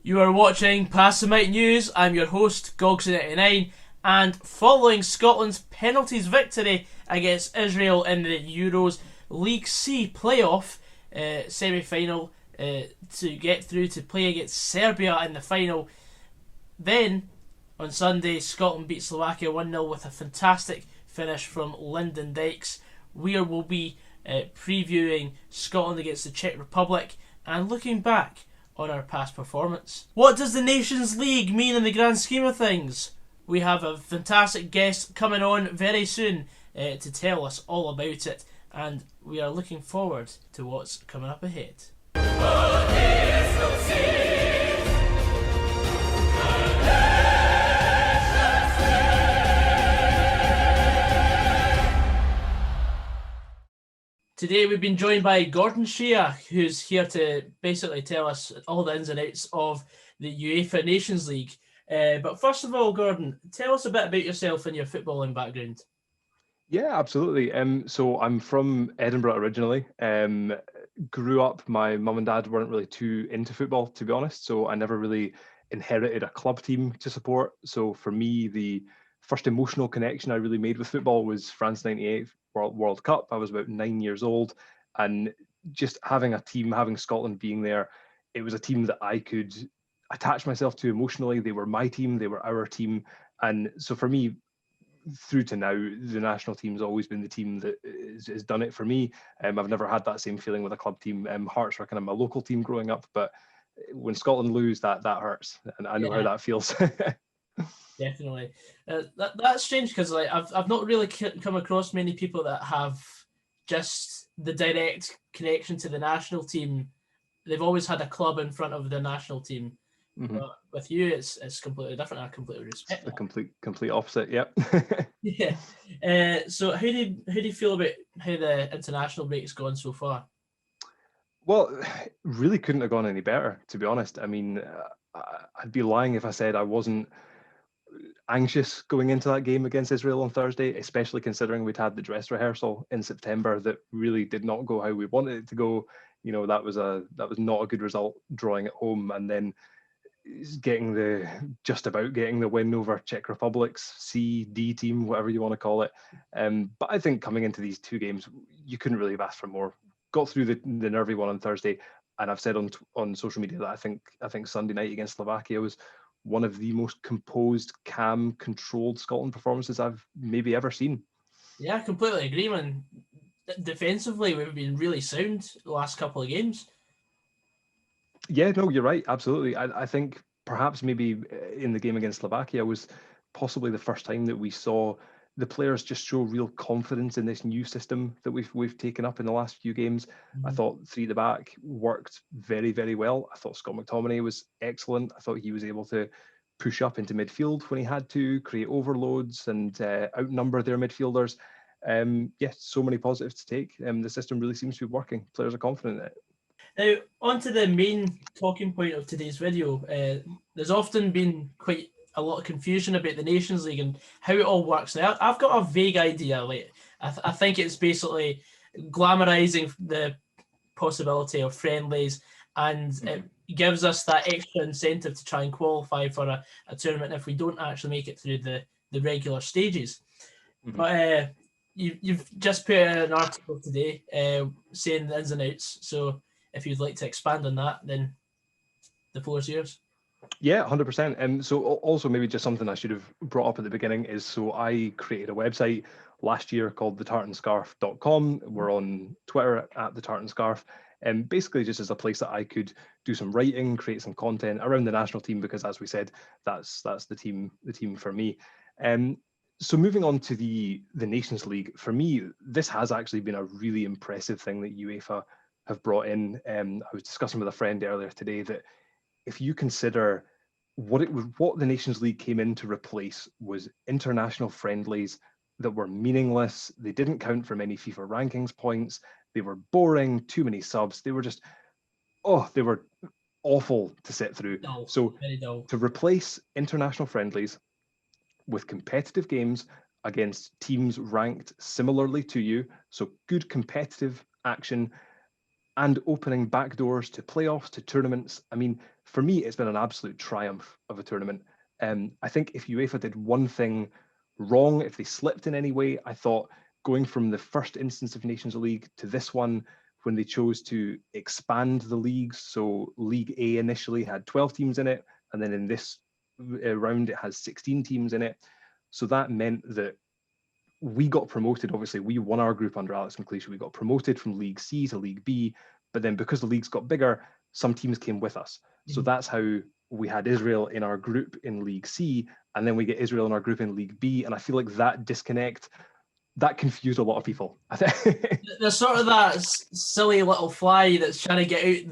You are watching Pass the Mic News. I'm your host, goggsysaan, and following Scotland's penalties victory against Israel in the Euros League C playoff semi-final to get through to play against Serbia in the final. Then, on Sunday, Scotland beat Slovakia 1-0 with a fantastic finish from Lyndon Dykes. We will be previewing Scotland against the Czech Republic and looking back on our past performance. What does the Nations League mean in the grand scheme of things? We have a fantastic guest coming on very soon to tell us all about it, and we are looking forward to what's coming up ahead. Today we've been joined by Gordon Shea, who's here to basically tell us all the ins and outs of the UEFA Nations League. But first of all, Gordon, tell us a bit about yourself and your footballing background. Yeah, absolutely. So I'm from Edinburgh originally. Grew up, my mum and dad weren't really too into football, to be honest. So I never really inherited a club team to support. So for me, the first emotional connection I really made with football was France '98 World Cup. I was about 9 years old, and just having a team, having Scotland being there, it was a team that I could attach myself to emotionally. They were my team, they were our team, and so for me, through to now, the national team's always been the team that has done it for me. I've never had that same feeling with a club team. Hearts were kind of my local team growing up, but when Scotland lose, that hurts, and I know how that feels. Definitely. That's strange because I've not really come across many people that have just the direct connection to the national team. They've always had a club in front of the national team. Mm-hmm. But with you, it's completely different. I completely respect the that. complete opposite. Yep. Yeah. So how do you feel about how the international break's gone so far? Well, really couldn't have gone any better, to be honest. I mean, I'd be lying if I said I wasn't anxious going into that game against Israel on Thursday, especially considering we'd had the dress rehearsal in September that really did not go how we wanted it to go. You know, that was not a good result, drawing at home, and then just about getting the win over Czech Republic's C D team, whatever you want to call it. But I think coming into these two games, you couldn't really have asked for more. Got through the nervy one on Thursday, and I've said on social media that I think Sunday night against Slovakia was one of the most composed, calm, controlled Scotland performances I've maybe ever seen. Yeah, I completely agree, man. Defensively, we've been really sound the last couple of games. Yeah, no, you're right. Absolutely. I think perhaps maybe in the game against Slovakia was possibly the first time that we saw the players just show real confidence in this new system that we've taken up in the last few games. I thought three at the back worked very, very well. I thought Scott McTominay was excellent. I thought he was able to push up into midfield when he had to, create overloads and outnumber their midfielders. Yes, so many positives to take. The system really seems to be working. Players are confident in it. Now, on to the main talking point of today's video. There's often been quite a lot of confusion about the Nations League and how it all works. Now, I've got a vague idea. Like, I think it's basically glamorizing the possibility of friendlies, and it gives us that extra incentive to try and qualify for a tournament if we don't actually make it through the regular stages. But you've just put out an article today saying the ins and outs. So if you'd like to expand on that, then the floor is yours. Yeah, 100%. And so also maybe just something I should have brought up at the beginning is so I created a website last year called the tartanscarf.com. We're on Twitter at the Tartan Scarf, and basically just as a place that I could do some writing, create some content around the national team, because as we said, that's the team for me. So moving on to the Nations League, for me, this has actually been a really impressive thing that UEFA have brought in. I was discussing with a friend earlier today that if you consider what the Nations League came in to replace was international friendlies that were meaningless. They didn't count for many FIFA rankings points. They were boring, too many subs. They were just, they were awful to sit through. Dull, So very dull. to replace international friendlies with competitive games against teams ranked similarly to you, so good competitive action and opening back doors to playoffs, to tournaments. I mean, for me, it's been an absolute triumph of a tournament. I think if UEFA did one thing wrong, if they slipped in any way, I thought going from the first instance of Nations League to this one, when they chose to expand the leagues. So League A initially had 12 teams in it, and then in this round it has 16 teams in it. So that meant that we got promoted. Obviously, we won our group under Alex McLeish. We got promoted from League C to League B, but then because the leagues got bigger, some teams came with us. So that's how we had Israel in our group in League C, and then we get Israel in our group in League B. And I feel like that disconnect, that confused a lot of people. There's sort of that silly little fly that's trying to get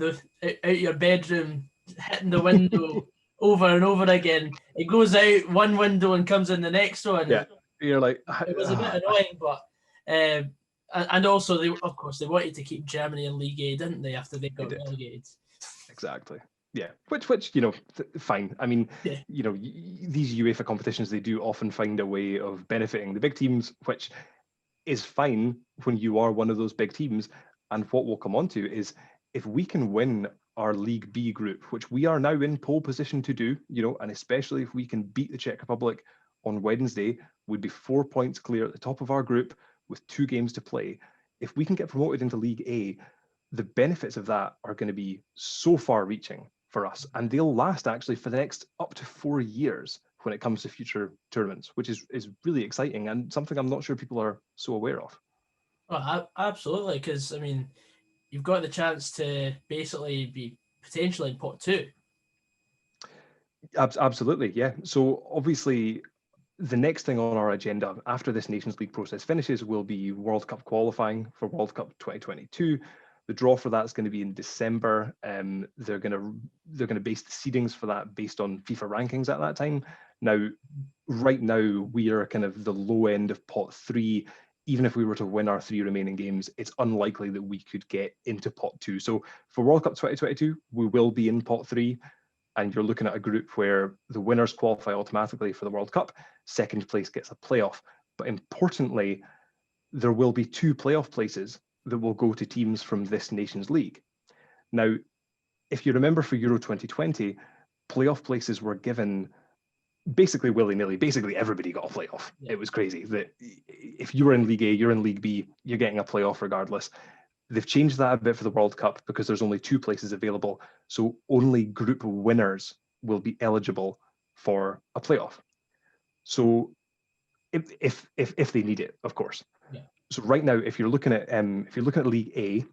out your bedroom, hitting the window over and over again. It goes out one window and comes in the next one. Yeah, you're like, it was a bit annoying, but and also of course they wanted to keep Germany in League A, didn't they? After they got relegated. Exactly. Yeah, which fine. I mean, these UEFA competitions, they do often find a way of benefiting the big teams, which is fine when you are one of those big teams. And what we'll come on to is if we can win our League B group, which we are now in pole position to do, and especially if we can beat the Czech Republic on Wednesday, we'd be 4 points clear at the top of our group with 2 games to play. If we can get promoted into League A, the benefits of that are going to be so far reaching for us, and they'll last actually for the next up to 4 years when it comes to future tournaments, which is really exciting and something I'm not sure people are so aware of. Well, absolutely, because I mean, you've got the chance to basically be potentially in pot 2. Absolutely, yeah. So obviously, the next thing on our agenda after this Nations League process finishes will be World Cup qualifying for World Cup 2022. The draw for that is going to be in December. They're going to base the seedings for that based on FIFA rankings at that time. Now, right now, we are kind of the low end of pot 3. Even if we were to win our 3 remaining games, it's unlikely that we could get into pot 2. So for World Cup 2022, we will be in pot 3. And you're looking at a group where the winners qualify automatically for the World Cup. Second place gets a playoff. But importantly, there will be 2 playoff places that will go to teams from this Nations League. Now, if you remember for Euro 2020, playoff places were given basically willy-nilly. Basically, everybody got a playoff. Yeah. It was crazy that if you were in League A, you're in League B, you're getting a playoff regardless. They've changed that a bit for the World Cup because there's only 2 places available. So only group winners will be eligible for a playoff. So if they need it, of course. Yeah. So right now, if you're looking at League A,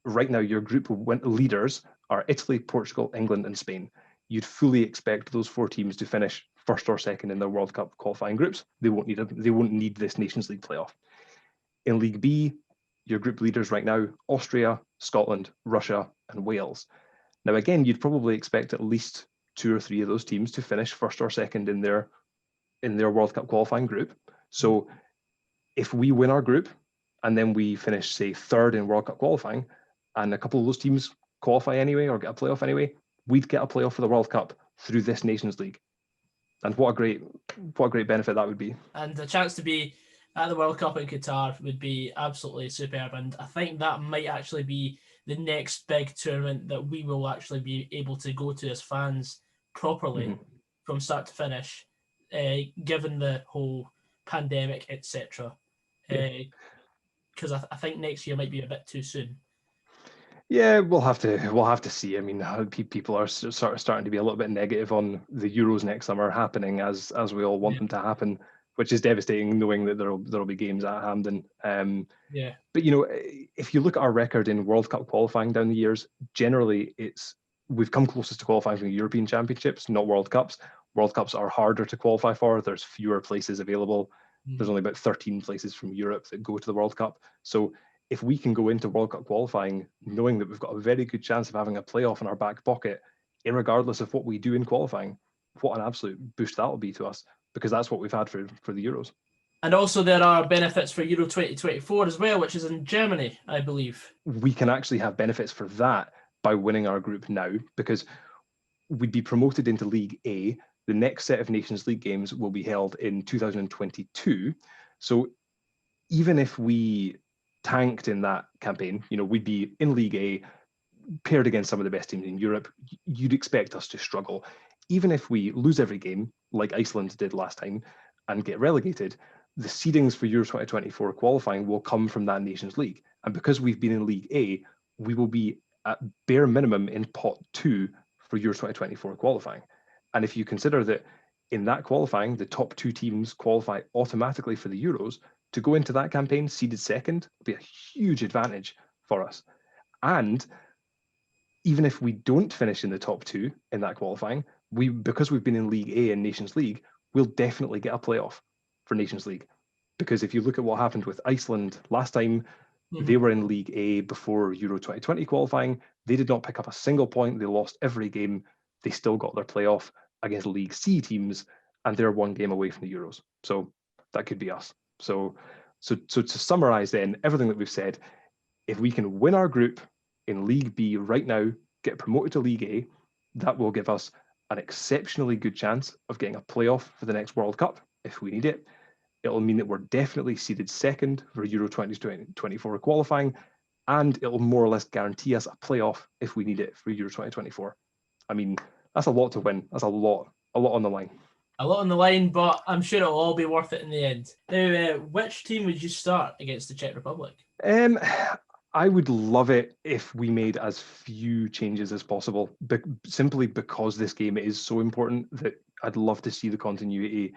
right now your group leaders are Italy, Portugal, England, and Spain. You'd fully expect those 4 teams to finish first or second in their World Cup qualifying groups. They won't need this Nations League playoff. In League B, your group leaders right now, Austria, Scotland, Russia, and Wales. Now, again, you'd probably expect at least 2 or 3 of those teams to finish first or second in their World Cup qualifying group. So if we win our group and then we finish, say, 3rd in World Cup qualifying, and a couple of those teams qualify anyway or get a playoff anyway, we'd get a playoff for the World Cup through this Nations League. And what a great benefit that would be. And the chance to be at the World Cup in Qatar would be absolutely superb. And I think that might actually be the next big tournament that we will actually be able to go to as fans properly from start to finish, given the whole pandemic, etc. Because I think next year might be a bit too soon. Yeah, we'll have to see. I mean, people are sort of starting to be a little bit negative on the Euros next summer happening as we all want them to happen, which is devastating, knowing that there'll be games at Hampden. But if you look at our record in World Cup qualifying down the years, generally we've come closest to qualifying for the European Championships, not World Cups. World Cups are harder to qualify for. There's fewer places available. There's only about 13 places from Europe that go to the World Cup. So if we can go into World Cup qualifying knowing that we've got a very good chance of having a playoff in our back pocket, irregardless of what we do in qualifying, what an absolute boost that will be to us, because that's what we've had for the Euros. And also there are benefits for Euro 2024 as well, which is in Germany, I believe. We can actually have benefits for that by winning our group now, because we'd be promoted into League A. The next set of Nations League games will be held in 2022. So even if we tanked in that campaign, we'd be in League A, paired against some of the best teams in Europe, you'd expect us to struggle. Even if we lose every game, like Iceland did last time, and get relegated, the seedings for Euro 2024 qualifying will come from that Nations League. And because we've been in League A, we will be at bare minimum in pot 2 for Euro 2024 qualifying. And if you consider that in that qualifying, the top 2 teams qualify automatically for the Euros, to go into that campaign seeded second will be a huge advantage for us. And even if we don't finish in the top 2 in that qualifying, because we've been in League A and Nations League, we'll definitely get a playoff for Nations League. Because if you look at what happened with Iceland last time, they were in League A before Euro 2020 qualifying. They did not pick up a single point. They lost every game. They still got their playoff against League C teams, and they're 1 game away from the Euros. So that could be us. So to summarize then, everything that we've said, if we can win our group in League B right now, get promoted to League A, that will give us an exceptionally good chance of getting a playoff for the next World Cup if we need it. It'll mean that we're definitely seeded second for Euro 2024 qualifying, and it'll more or less guarantee us a playoff if we need it for Euro 2024. I mean, that's a lot to win. That's a lot on the line. A lot on the line, but I'm sure it'll all be worth it in the end. Now, which team would you start against the Czech Republic? I would love it if we made as few changes as possible, simply because this game is so important that I'd love to see the continuity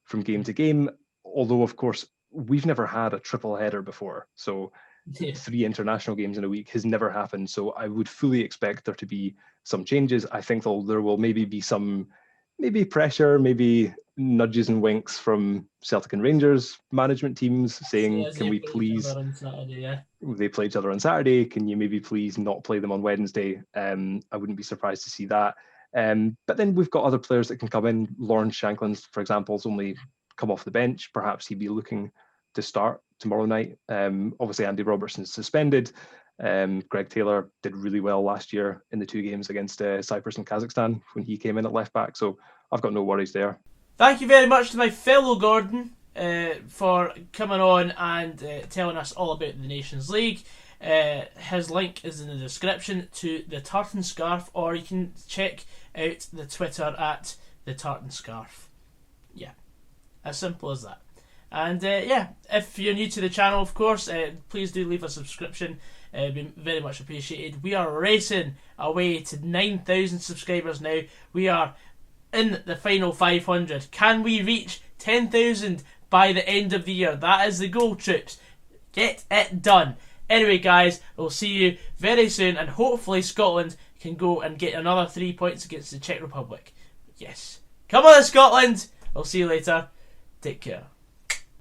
from game to game. Although, of course, we've never had a triple header before. So 3 international games in a week has never happened. So I would fully expect there to be some changes. I think there will maybe be some pressure, maybe nudges and winks from Celtic and Rangers management teams saying, can we please... They play each other on Saturday. Can you maybe please not play them on Wednesday? I wouldn't be surprised to see that. But then we've got other players that can come in. Lawrence Shankland's, for example, has only come off the bench. Perhaps he'd be looking to start tomorrow night. Obviously, Andy Robertson's suspended. Greg Taylor did really well last year in the 2 games against Cyprus and Kazakhstan when he came in at left back. So I've got no worries there. Thank you very much to my fellow Gordon for coming on and telling us all about the Nations League. His link is in the description to the Tartan Scarf, or you can check out the Twitter at the Tartan Scarf. Yeah, as simple as that. And if you're new to the channel, of course, please do leave a subscription. It'd be very much appreciated. We are racing away to 9,000 subscribers now. We are in the final 500. Can we reach 10,000 by the end of the year? That is the goal, troops. Get it done. Anyway, guys, we'll see you very soon, and hopefully Scotland can go and get another 3 points against the Czech Republic. Yes. Come on, Scotland! I'll see you later. Take care.